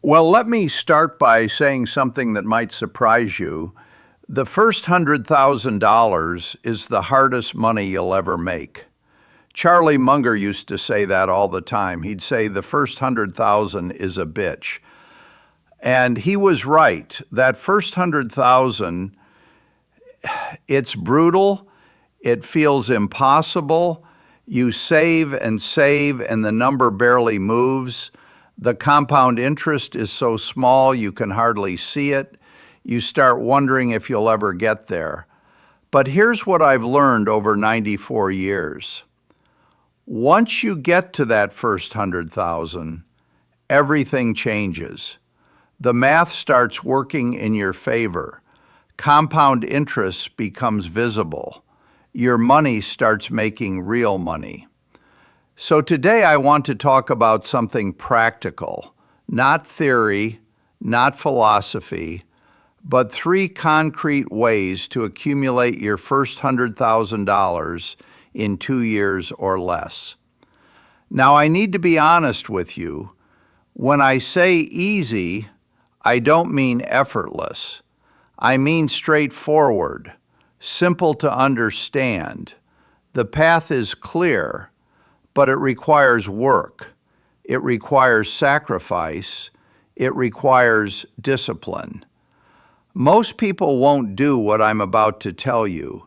Well, let me start by saying something that might surprise you. The first $100,000 is the hardest money you'll ever make. Charlie Munger used to say that all the time. He'd say the first 100,000 is a bitch. And he was right. That first 100,000, it's brutal. It feels impossible. You save, and the number barely moves. The compound interest is so small you can hardly see it. You start wondering if you'll ever get there. But here's what I've learned over 94 years. Once you get to that first 100,000, everything changes. The math starts working in your favor. Compound interest becomes visible. Your money starts making real money. So today I want to talk about something practical, not theory, not philosophy, but 3 concrete ways to accumulate your first $100,000 in 2 years or less. Now, I need to be honest with you. When I say easy, I don't mean effortless. I mean straightforward, simple to understand. The path is clear, but it requires work. It requires sacrifice. It requires discipline. Most people won't do what I'm about to tell you,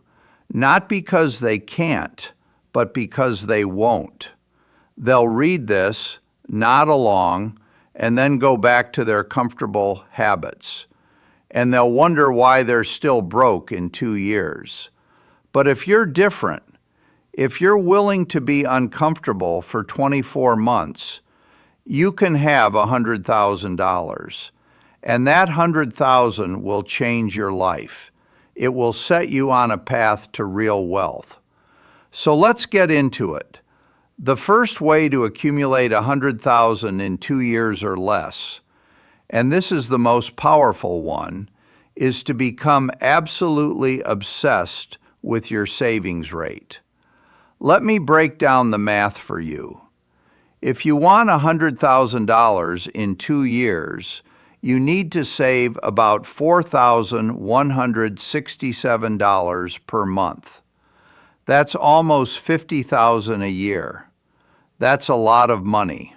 not because they can't, but because they won't. They'll read this, nod along, and then go back to their comfortable habits. And they'll wonder why they're still broke in 2 years. But if you're different, if you're willing to be uncomfortable for 24 months, you can have $100,000. And that $100,000 will change your life. It will set you on a path to real wealth. So let's get into it. The first way to accumulate $100,000 in 2 years or less, and this is the most powerful one, is to become absolutely obsessed with your savings rate. Let me break down the math for you. If you want $100,000 in 2 years, you need to save about $4,167 per month. That's almost $50,000 a year. That's a lot of money.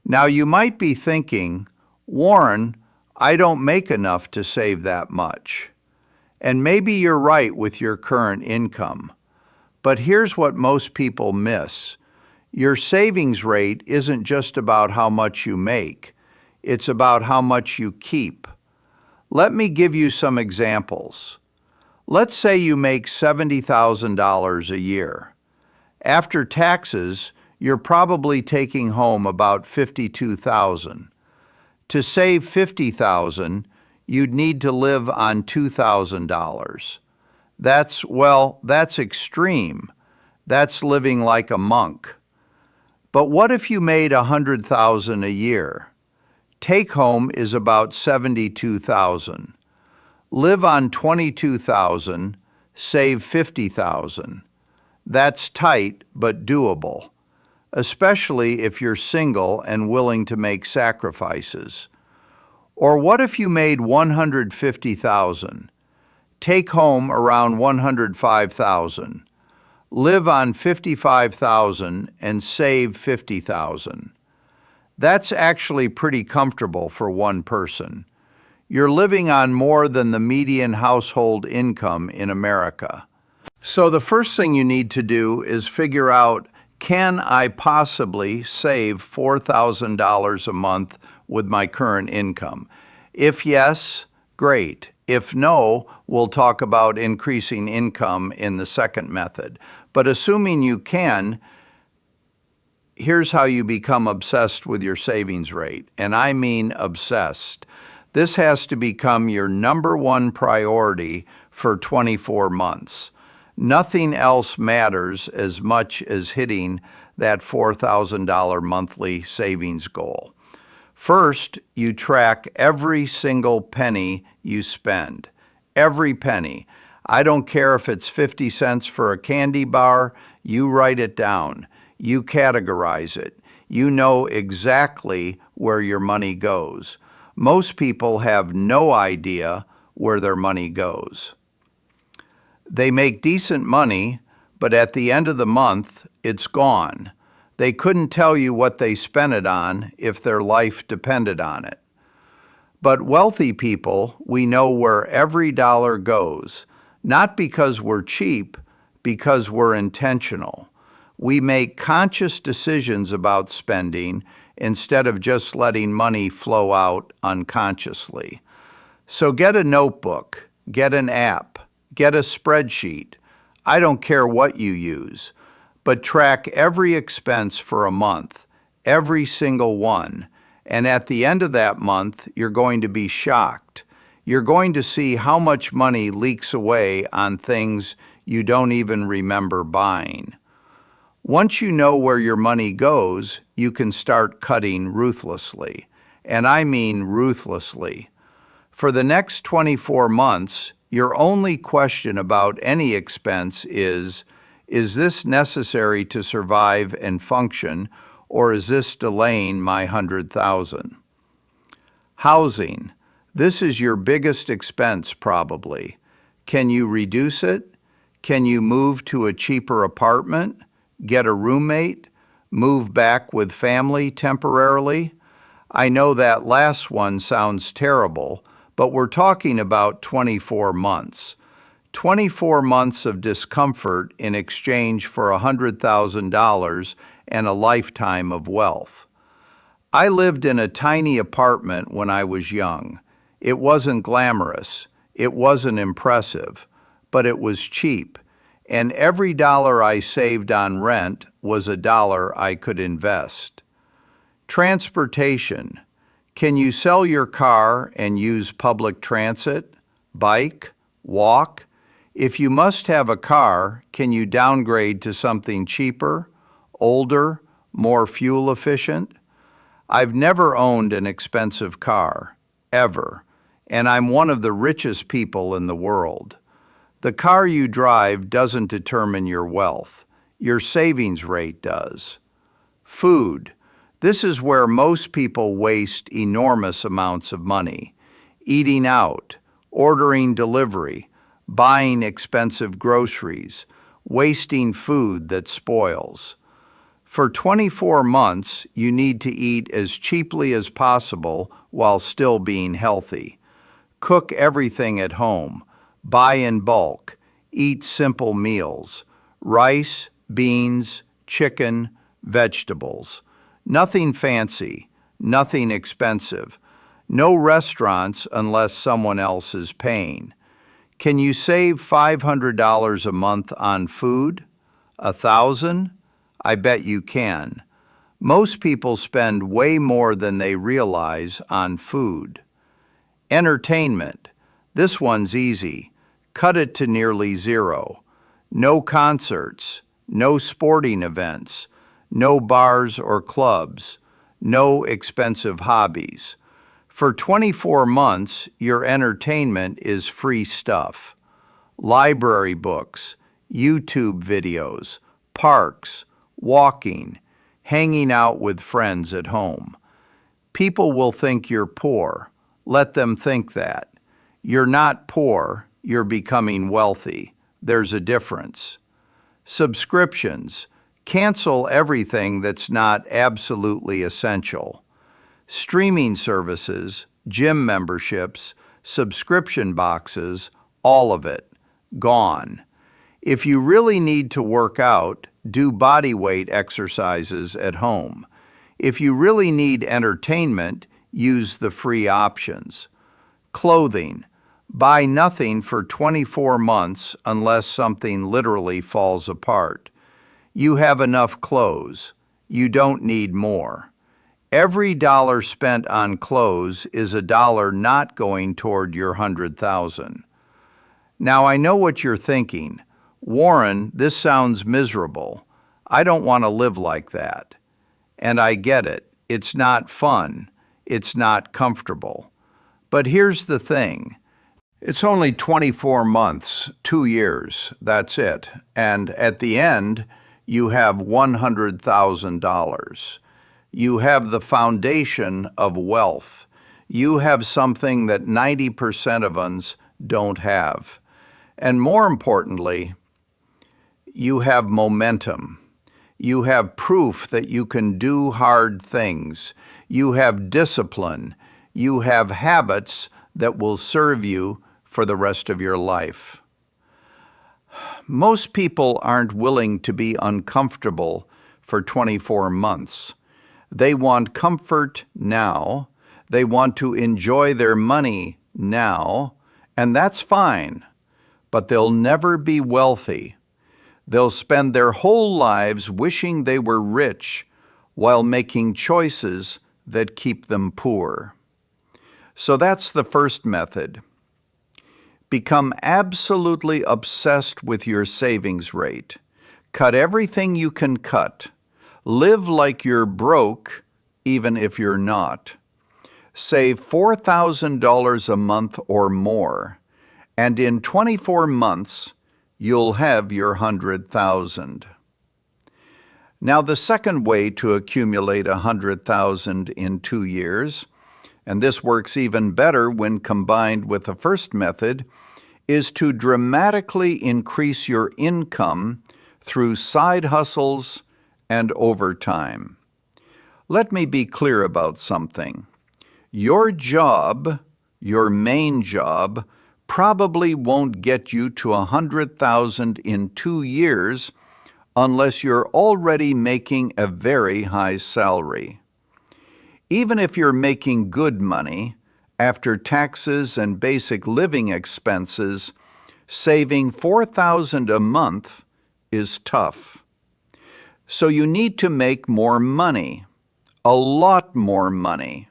Now you might be thinking, Warren, I don't make enough to save that much. And maybe you're right with your current income. But here's what most people miss. Your savings rate isn't just about how much you make. It's about how much you keep. Let me give you some examples. Let's say you make $70,000 a year. After taxes, you're probably taking home about $52,000. To save $50,000, you'd need to live on $2,000. That's extreme. That's living like a monk. But what if you made $100,000 a year? Take home is about $72,000. Live on $22,000, save $50,000. That's tight but doable, especially if you're single and willing to make sacrifices. Or what if you made $150,000? Take home around $105,000. Live on $55,000 and save $50,000. That's actually pretty comfortable for one person. You're living on more than the median household income in America. So the first thing you need to do is figure out, can I possibly save $4,000 a month with my current income? If yes, great. If no, we'll talk about increasing income in the second method. But assuming you can, here's how you become obsessed with your savings rate. And I mean obsessed. This has to become your number one priority for 24 months. Nothing else matters as much as hitting that $4,000 monthly savings goal. First, you track every single penny you spend. Every penny. I don't care if it's 50 cents for a candy bar, you write it down. You categorize it. You know exactly where your money goes. Most people have no idea where their money goes. They make decent money, but at the end of the month, it's gone. They couldn't tell you what they spent it on if their life depended on it. But wealthy people, we know where every dollar goes, not because we're cheap, because we're intentional. We make conscious decisions about spending instead of just letting money flow out unconsciously. So get a notebook, get an app, get a spreadsheet. I don't care what you use, but track every expense for a month, every single one. And at the end of that month, you're going to be shocked. You're going to see how much money leaks away on things you don't even remember buying. Once you know where your money goes, you can start cutting ruthlessly. And I mean ruthlessly. For the next 24 months, your only question about any expense is this necessary to survive and function, or is this delaying my $100,000? Housing. This is your biggest expense probably. Can you reduce it? Can you move to a cheaper apartment? Get a roommate? Move back with family temporarily? I know that last one sounds terrible, but we're talking about 24 months. 24 months of discomfort in exchange for $100,000 and a lifetime of wealth. I lived in a tiny apartment when I was young. It wasn't glamorous, it wasn't impressive, but it was cheap, and every dollar I saved on rent was a dollar I could invest. Transportation. Can you sell your car and use public transit, bike, walk? If you must have a car, can you downgrade to something cheaper, older, more fuel efficient? I've never owned an expensive car, ever, and I'm one of the richest people in the world. The car you drive doesn't determine your wealth. Your savings rate does. Food. This is where most people waste enormous amounts of money. Eating out, ordering delivery, buying expensive groceries, wasting food that spoils. For 24 months, you need to eat as cheaply as possible while still being healthy. Cook everything at home. Buy in bulk. Eat simple meals. Rice, beans, chicken, vegetables. Nothing fancy, nothing expensive. No restaurants unless someone else is paying. Can you save $500 a month on food? $1,000? I bet you can. Most people spend way more than they realize on food. Entertainment. This one's easy. Cut it to nearly zero. No concerts, no sporting events, no bars or clubs, no expensive hobbies. For 24 months, your entertainment is free stuff. Library books, YouTube videos, parks, walking, hanging out with friends at home. People will think you're poor. Let them think that. You're not poor, you're becoming wealthy. There's a difference. Subscriptions. Cancel everything that's not absolutely essential. Streaming services, gym memberships, subscription boxes, all of it, gone. If you really need to work out, do body weight exercises at home. If you really need entertainment, use the free options. Clothing. Buy nothing for 24 months unless something literally falls apart. You have enough clothes. You don't need more. Every dollar spent on clothes is a dollar not going toward your $100,000. Now I know what you're thinking. Warren, this sounds miserable. I don't want to live like that. And I get it. It's not fun. It's not comfortable. But here's the thing. It's only 24 months, 2 years, that's it. And at the end, you have $100,000. You have the foundation of wealth. You have something that 90% of us don't have. And more importantly, you have momentum. You have proof that you can do hard things. You have discipline. You have habits that will serve you for the rest of your life. Most people aren't willing to be uncomfortable for 24 months. They want comfort now. They want to enjoy their money now, and that's fine, but they'll never be wealthy. They'll spend their whole lives wishing they were rich while making choices that keep them poor. So that's the first method. Become absolutely obsessed with your savings rate. Cut everything you can cut. Live like you're broke, even if you're not. Save $4,000 a month or more, and in 24 months, you'll have your 100,000. Now, the second way to accumulate 100,000 in 2 years, and this works even better when combined with the first method, is to dramatically increase your income through side hustles and overtime. Let me be clear about something. Your job, your main job, probably won't get you to 100,000 in 2 years unless you're already making a very high salary. Even if you're making good money, after taxes and basic living expenses, saving $4,000 a month is tough. So you need to make more money, a lot more money.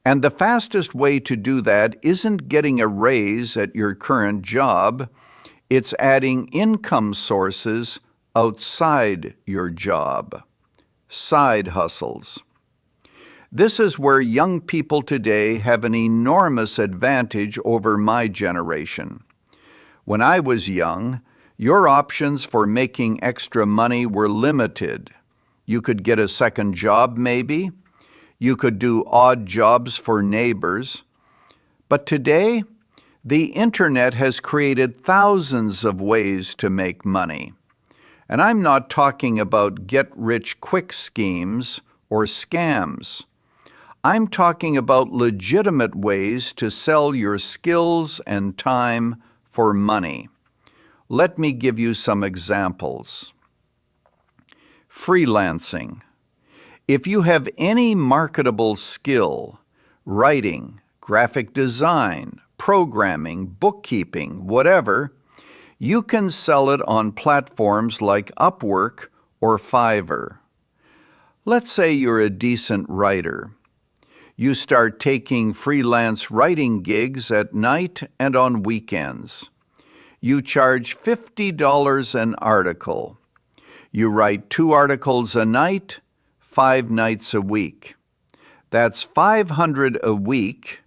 And the fastest way to do that isn't getting a raise at your current job, it's adding income sources outside your job. Side hustles. This is where young people today have an enormous advantage over my generation. When I was young, your options for making extra money were limited. You could get a second job, maybe. You could do odd jobs for neighbors. But today, the internet has created thousands of ways to make money. And I'm not talking about get-rich-quick schemes or scams. I'm talking about legitimate ways to sell your skills and time for money. Let me give you some examples. Freelancing. If you have any marketable skill, writing, graphic design, programming, bookkeeping, whatever, you can sell it on platforms like Upwork or Fiverr. Let's say you're a decent writer. You start taking freelance writing gigs at night and on weekends. You charge $50 an article. You write 2 articles a night, 5 nights a week. That's $500 a week,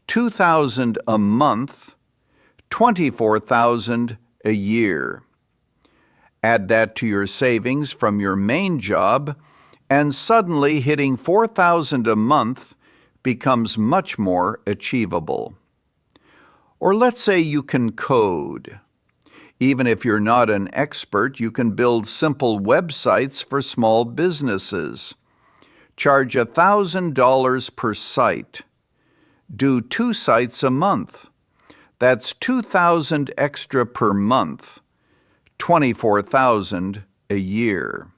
$2,000 a month, $24,000 a year. Add that to your savings from your main job, and suddenly hitting $4,000 a month becomes much more achievable. Or let's say you can code. Even if you're not an expert, you can build simple websites for small businesses. Charge $1,000 per site. Do 2 sites a month. That's $2,000 extra per month, $24,000 a year.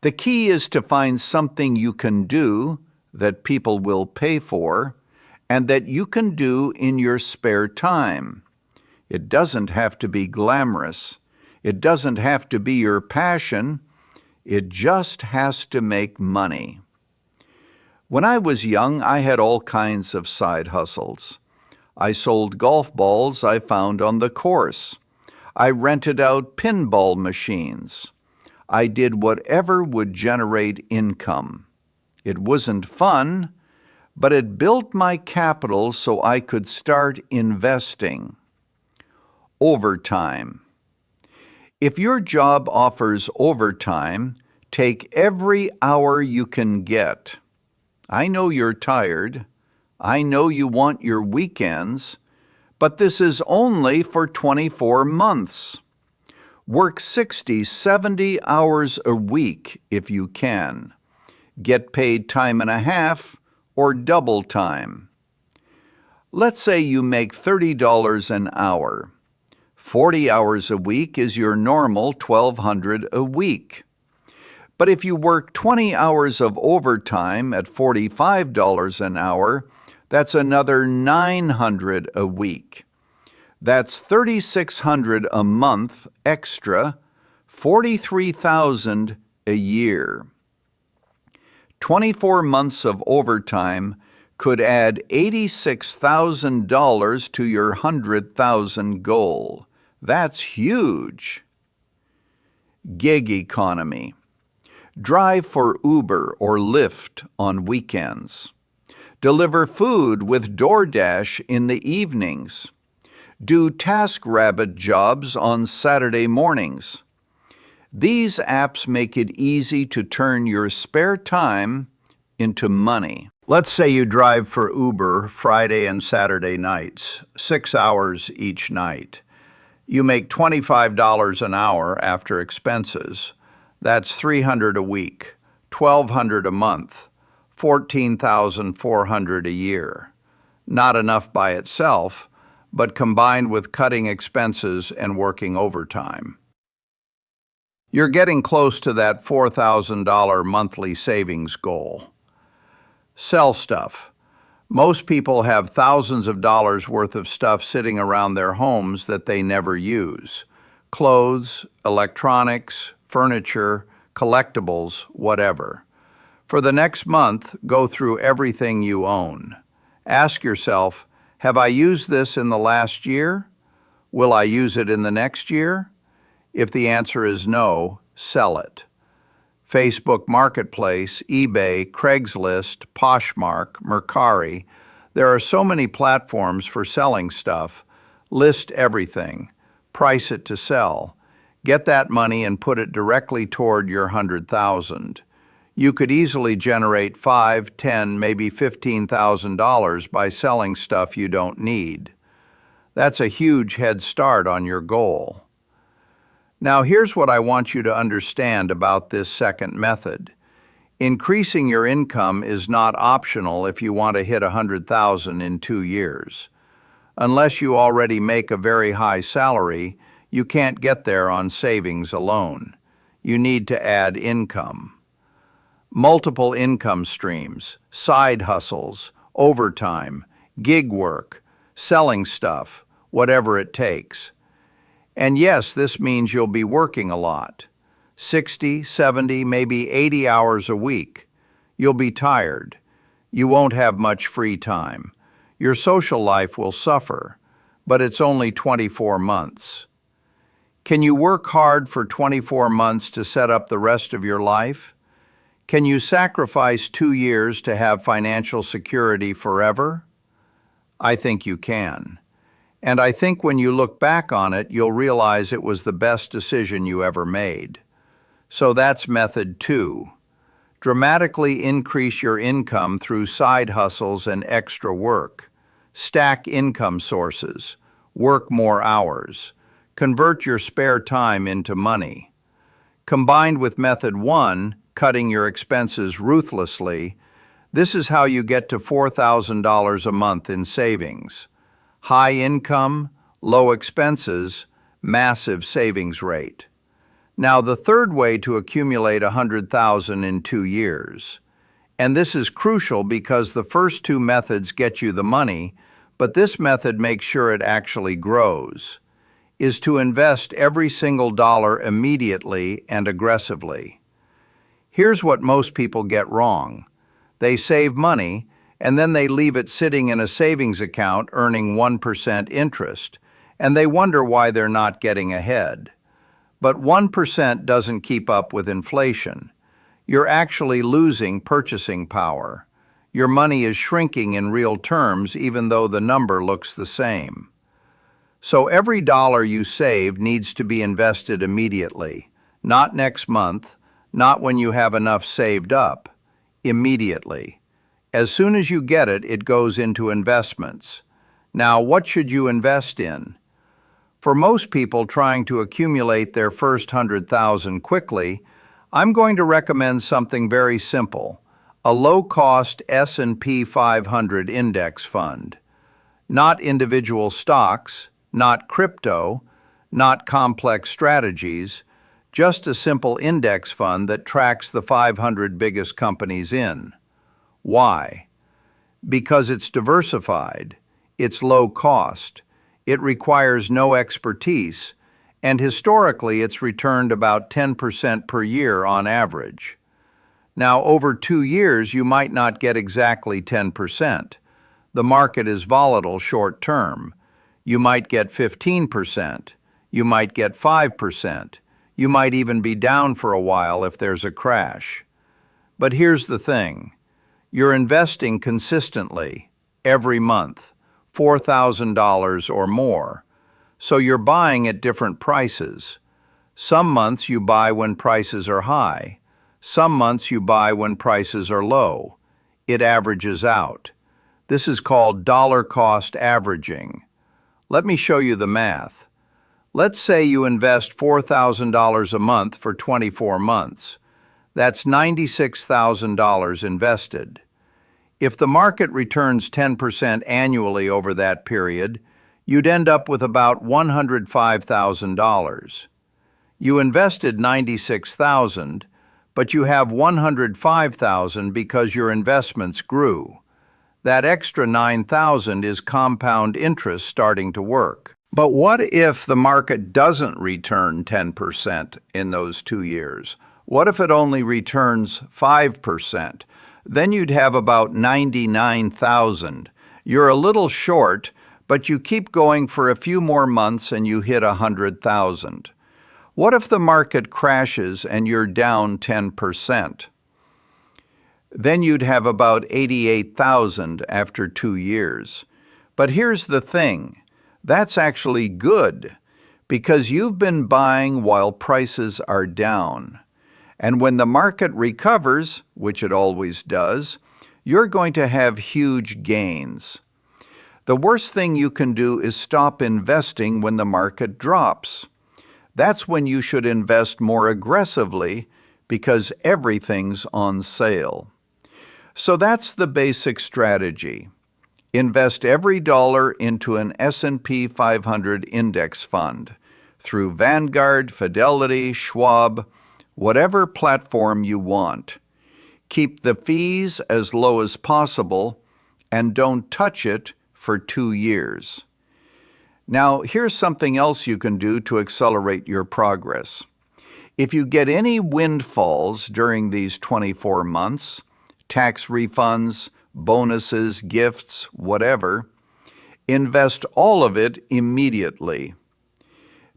The key is to find something you can do that people will pay for and that you can do in your spare time. It doesn't have to be glamorous. It doesn't have to be your passion. It just has to make money. When I was young, I had all kinds of side hustles. I sold golf balls I found on the course. I rented out pinball machines. I did whatever would generate income. It wasn't fun, but it built my capital so I could start investing. Overtime. If your job offers overtime, Take every hour you can get. I know you're tired. I know you want your weekends, but this is only for 24 months. Work 60, 70 hours a week if you can. Get paid time and a half or double time. Let's say you make $30 an hour. 40 hours a week is your normal $1,200 a week. But if you work 20 hours of overtime at $45 an hour, that's another $900 a week. That's $3,600 a month extra, $43,000 a year. 24 months of overtime could add $86,000 to your 100,000 goal. That's huge. Gig economy. Drive for Uber or Lyft on weekends. Deliver food with DoorDash in the evenings. Do TaskRabbit jobs on Saturday mornings. These apps make it easy to turn your spare time into money. Let's say you drive for Uber Friday and Saturday nights, 6 hours each night. You make $25 an hour after expenses. That's $300 a week, $1,200 a month, $14,400 a year. Not enough by itself, but combined with cutting expenses and working overtime. You're getting close to that $4,000 monthly savings goal. Sell stuff. Most people have thousands of dollars worth of stuff sitting around their homes that they never use. Clothes, electronics, furniture, collectibles, whatever. For the next month, go through everything you own. Ask yourself, have I used this in the last year? Will I use it in the next year? If the answer is no, sell it. Facebook Marketplace, eBay, Craigslist, Poshmark, Mercari. There are so many platforms for selling stuff. List everything. Price it to sell. Get that money and put it directly toward your 100,000. You could easily generate $5, $10, maybe $15,000 by selling stuff you don't need. That's a huge head start on your goal. Now here's what I want you to understand about this second method. Increasing your income is not optional if you want to hit 100,000 in 2 years. Unless you already make a very high salary, you can't get there on savings alone. You need to add income. Multiple income streams, side hustles, overtime, gig work, selling stuff, whatever it takes. And yes, this means you'll be working a lot. 60, 70, maybe 80 hours a week. You'll be tired. You won't have much free time. Your social life will suffer, but it's only 24 months. Can you work hard for 24 months to set up the rest of your life? Can you sacrifice 2 years to have financial security forever? I think you can. And I think when you look back on it, you'll realize it was the best decision you ever made. So that's method 2. Dramatically increase your income through side hustles and extra work. Stack income sources. Work more hours. Convert your spare time into money. Combined with method 1, cutting your expenses ruthlessly, this is how you get to $4,000 a month in savings. High income, low expenses, massive savings rate. Now the third way to accumulate 100,000 in 2 years. And this is crucial because the first 2 methods get you the money, but this method makes sure it actually grows, is to invest every single dollar immediately and aggressively. Here's what most people get wrong. They save money, and then they leave it sitting in a savings account earning 1% interest, and they wonder why they're not getting ahead. But 1% doesn't keep up with inflation. You're actually losing purchasing power. Your money is shrinking in real terms even though the number looks the same. So every dollar you save needs to be invested immediately, not next month, not when you have enough saved up. Immediately. As soon as you get it, it goes into investments. Now, what should you invest in? For most people trying to accumulate their first 100,000 quickly, I'm going to recommend something very simple, a low-cost S&P 500 index fund. Not individual stocks, not crypto, not complex strategies, just a simple index fund that tracks the 500 biggest companies in. Why? Because it's diversified, it's low cost, it requires no expertise, and historically it's returned about 10% per year on average. Now, over 2 years, you might not get exactly 10%. The market is volatile short term. You might get 15%. You might get 5%. You might even be down for a while if there's a crash. But here's the thing. You're investing consistently, every month, $4,000 or more. So you're buying at different prices. Some months you buy when prices are high. Some months you buy when prices are low. It averages out. This is called dollar cost averaging. Let me show you the math. Let's say you invest $4,000 a month for 24 months. That's $96,000 invested. If the market returns 10% annually over that period, you'd end up with about $105,000. You invested $96,000, but you have $105,000 because your investments grew. That extra $9,000 is compound interest starting to work. But what if the market doesn't return 10% in those 2 years? What if it only returns 5%? Then you'd have about $99,000. You're a little short, but you keep going for a few more months and you hit $100,000. What if the market crashes and you're down 10%? Then you'd have about $88,000 after 2 years. But here's the thing. That's actually good, because you've been buying while prices are down. And when the market recovers, which it always does, you're going to have huge gains. The worst thing you can do is stop investing when the market drops. That's when you should invest more aggressively, because everything's on sale. So that's the basic strategy. Invest every dollar into an S&P 500 index fund through Vanguard, Fidelity, Schwab, whatever platform you want. Keep the fees as low as possible and don't touch it for 2 years. Now, here's something else you can do to accelerate your progress. If you get any windfalls during these 24 months, tax refunds, bonuses, gifts, whatever, invest all of it immediately.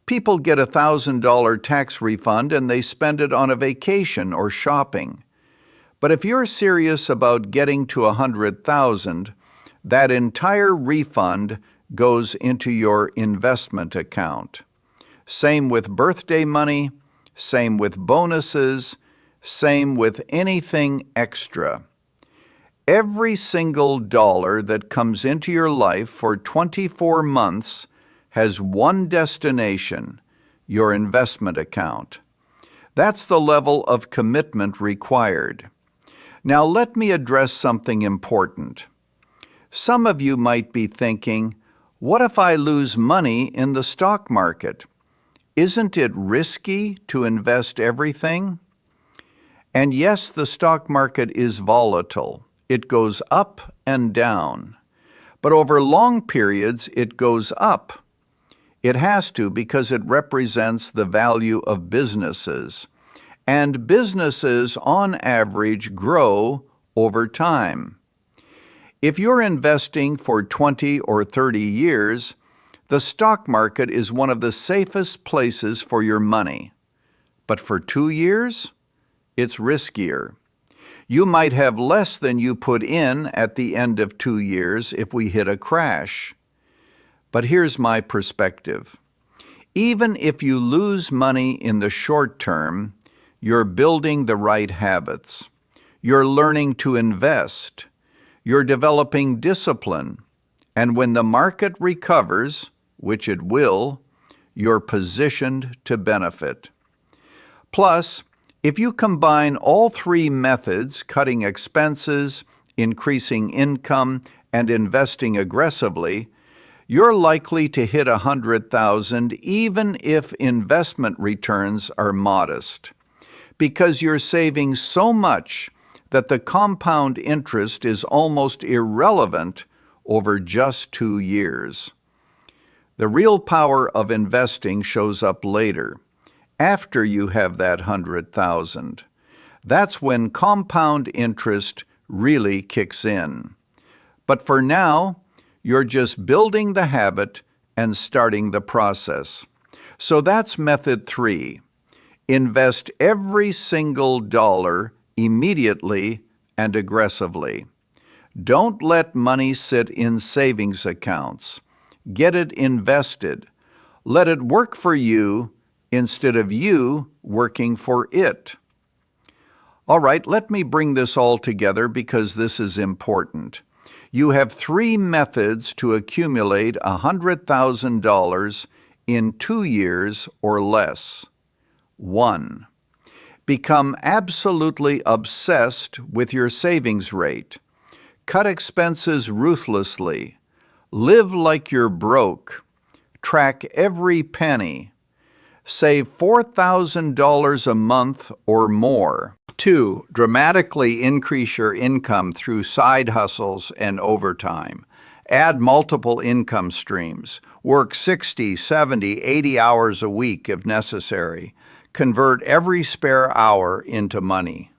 People get a $1,000 tax refund and they spend it on a vacation or shopping. But if you're serious about getting to $100,000, that entire refund goes into your investment account. Same with birthday money, same with bonuses, same with anything extra. Every single dollar that comes into your life for 24 months has one destination, your investment account. That's the level of commitment required. Now let me address something important. Some of you might be thinking, what if I lose money in the stock market? Isn't it risky to invest everything? And yes, the stock market is volatile. It goes up and down. But over long periods, it goes up. It has to because it represents the value of businesses. And businesses, on average, grow over time. If you're investing for 20 or 30 years, the stock market is one of the safest places for your money. But for 2 years, it's riskier. You might have less than you put in at the end of 2 years if we hit a crash. But here's my perspective. Even if you lose money in the short term, You're building the right habits. You're learning to invest. You're developing discipline. And when the market recovers, which it will, you're positioned to benefit. Plus, if you combine all three methods, cutting expenses, increasing income, and investing aggressively, you're likely to hit 100,000 even if investment returns are modest, because you're saving so much that the compound interest is almost irrelevant over just 2 years. The real power of investing shows up later, after you have that 100,000. That's when compound interest really kicks in. But for now, you're just building the habit and starting the process. So that's method 3. Invest every single dollar immediately and aggressively. Don't let money sit in savings accounts. Get it invested. Let it work for you instead of you working for it. All right, let me bring this all together because this is important. You have 3 methods to accumulate $100,000 in 2 years or less. 1. Become absolutely obsessed with your savings rate. Cut expenses ruthlessly. Live like you're broke. Track every penny. Save $4,000 a month or more. 2. Dramatically increase your income through side hustles and overtime. Add multiple income streams. Work 60, 70, 80 hours a week if necessary. Convert every spare hour into money.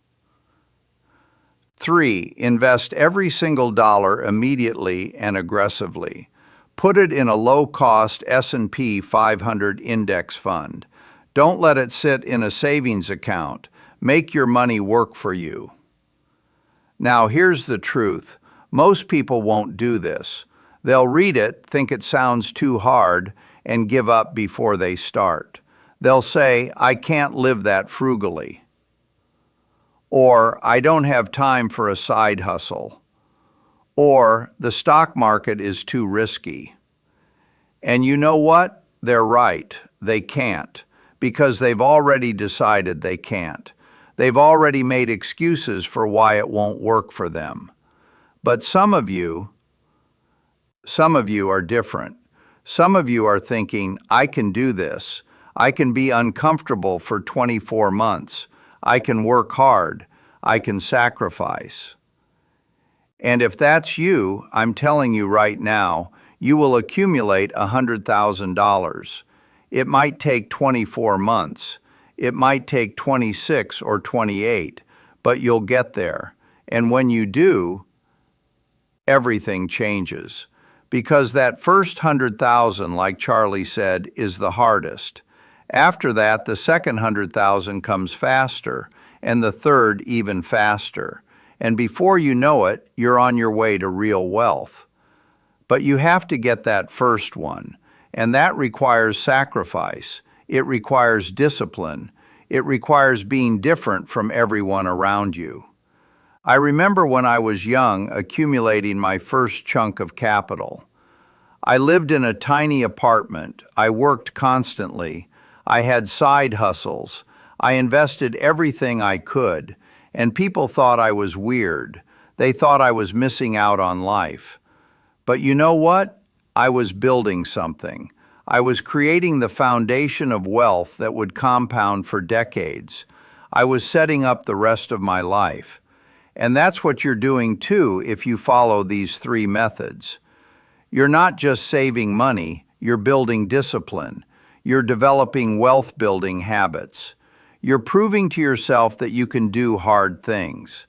3. Invest every single dollar immediately and aggressively. Put it in a low-cost S&P 500 index fund. Don't let it sit in a savings account. Make your money work for you. Now, here's the truth. Most people won't do this. They'll read it, think it sounds too hard, and give up before they start. They'll say, "I can't live that frugally." Or, "I don't have time for a side hustle." Or, "The stock market is too risky." And you know what? They're right. They can't, because they've already decided they can't. They've already made excuses for why it won't work for them. But some of you are different. Some of you are thinking, "I can do this. I can be uncomfortable for 24 months. I can work hard. I can sacrifice." And if that's you, I'm telling you right now, you will accumulate $100,000. It might take 24 months. It might take 26 or 28, but you'll get there. And when you do, everything changes. Because that first 100,000, like Charlie said, is the hardest. After that, the second 100,000 comes faster, and the third even faster. And before you know it, you're on your way to real wealth. But you have to get that first one, and that requires sacrifice. It requires discipline. It requires being different from everyone around you. I remember when I was young accumulating my first chunk of capital. I lived in a tiny apartment. I worked constantly. I had side hustles. I invested everything I could, and people thought I was weird. They thought I was missing out on life. But you know what? I was building something. I was creating the foundation of wealth that would compound for decades. I was setting up the rest of my life. And that's what you're doing too if you follow these 3 methods. You're not just saving money, you're building discipline. You're developing wealth-building habits. You're proving to yourself that you can do hard things.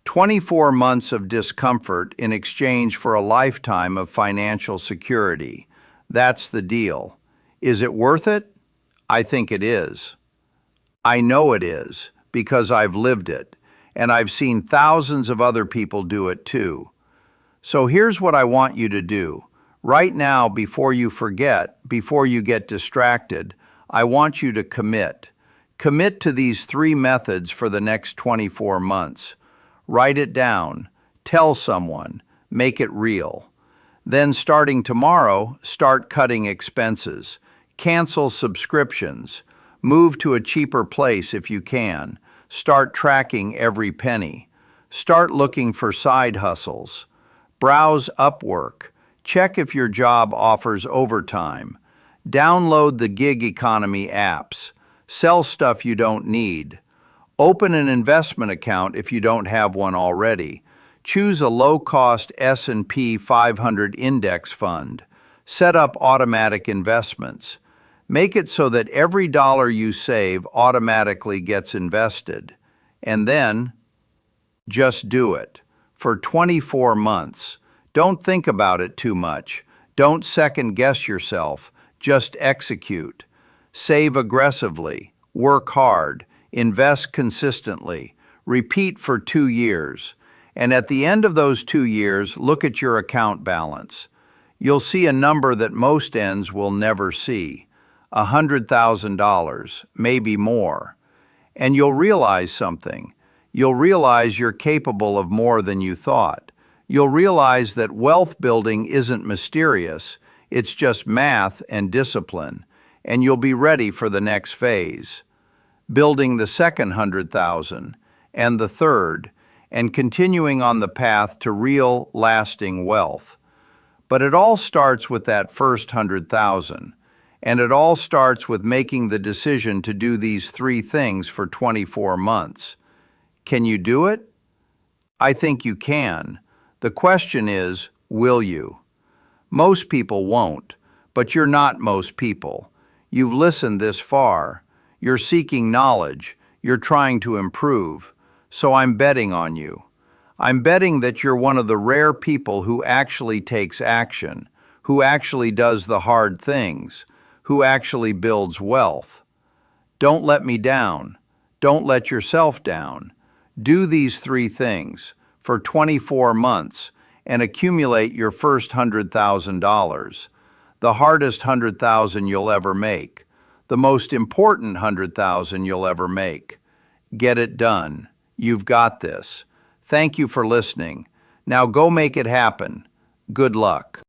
24 months of discomfort in exchange for a lifetime of financial security. That's the deal. Is it worth it? I think it is. I know it is, because I've lived it, and I've seen thousands of other people do it too. So here's what I want you to do. Right now, before you forget, before you get distracted, I want you to commit. Commit to these 3 methods for the next 24 months. Write it down, tell someone, make it real. Then starting tomorrow, start cutting expenses. Cancel subscriptions. Move to a cheaper place if you can. Start tracking every penny. Start looking for side hustles. Browse Upwork. Check if your job offers overtime. Download the gig economy apps. Sell stuff you don't need. Open an investment account if you don't have one already. Choose a low-cost S&P 500 index fund. Set up automatic investments. Make it so that every dollar you save automatically gets invested. And then, just do it. For 24 months. Don't think about it too much. Don't second-guess yourself. Just execute. Save aggressively. Work hard. Invest consistently. Repeat for 2 years. And at the end of those 2 years, look at your account balance. You'll see a number that most ends will never see. $100,000, maybe more. And you'll realize something. You'll realize you're capable of more than you thought. You'll realize that wealth building isn't mysterious. It's just math and discipline. And you'll be ready for the next phase. Building the second 100,000 and the third, and continuing on the path to real, lasting wealth. But it all starts with that first 100,000. And it all starts with making the decision to do these 3 things for 24 months. Can you do it? I think you can. The question is, will you? Most people won't, but you're not most people. You've listened this far. You're seeking knowledge. You're trying to improve. So I'm betting on you. I'm betting that you're one of the rare people who actually takes action, who actually does the hard things, who actually builds wealth. Don't let me down. Don't let yourself down. Do these 3 things for 24 months and accumulate your first $100,000, the hardest 100,000 you'll ever make, the most important 100,000 you'll ever make. Get it done. You've got this. Thank you for listening. Now go make it happen. Good luck.